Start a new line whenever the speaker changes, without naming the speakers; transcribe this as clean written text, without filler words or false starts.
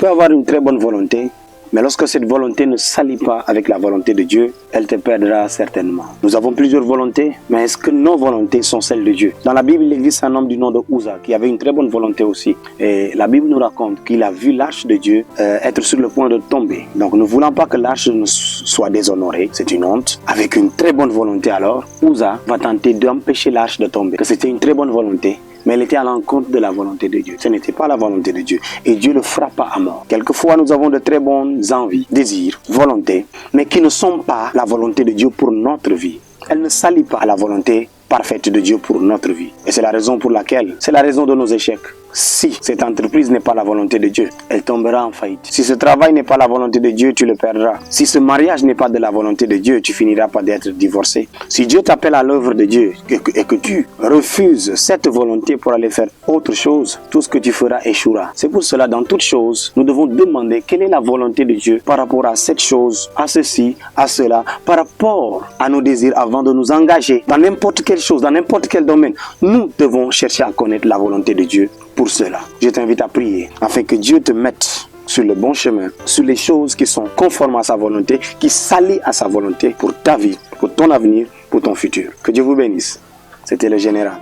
peux avoir une très bonne volonté, mais lorsque cette volonté ne s'allie pas avec la volonté de Dieu, elle te perdra certainement. Nous avons plusieurs volontés, mais est-ce que nos volontés sont celles de Dieu? Dans la Bible, il existe un homme du nom de Uza qui avait une très bonne volonté aussi. Et la Bible nous raconte qu'il a vu l'arche de Dieu être sur le point de tomber. Donc ne voulant pas que l'arche ne soit déshonorée, c'est une honte. Avec une très bonne volonté alors, Uza va tenter d'empêcher l'arche de tomber. Que c'était une très bonne volonté, mais elle était à l'encontre de la volonté de Dieu. Ce n'était pas la volonté de Dieu. Et Dieu le frappa à mort. Quelquefois, nous avons de très bonnes envies, désirs, volontés, mais qui ne sont pas la volonté de Dieu pour notre vie. Elle ne s'allie pas à la volonté parfaite de Dieu pour notre vie. Et c'est la raison pour laquelle, c'est la raison de nos échecs. Si cette entreprise n'est pas la volonté de Dieu, elle tombera en faillite. Si ce travail n'est pas la volonté de Dieu, tu le perdras. Si ce mariage n'est pas de la volonté de Dieu, tu finiras par d'être divorcé. Si Dieu t'appelle à l'œuvre de Dieu et que tu refuses cette volonté pour aller faire autre chose, tout ce que tu feras échouera. C'est pour cela, dans toute chose, nous devons demander quelle est la volonté de Dieu par rapport à cette chose, à ceci, à cela, par rapport à nos désirs avant de nous engager dans n'importe quelle chose, dans n'importe quel domaine. Nous devons chercher à connaître la volonté de Dieu. Pour cela, je t'invite à prier afin que Dieu te mette sur le bon chemin, sur les choses qui sont conformes à sa volonté, qui s'allient à sa volonté pour ta vie, pour ton avenir, pour ton futur. Que Dieu vous bénisse. C'était le général.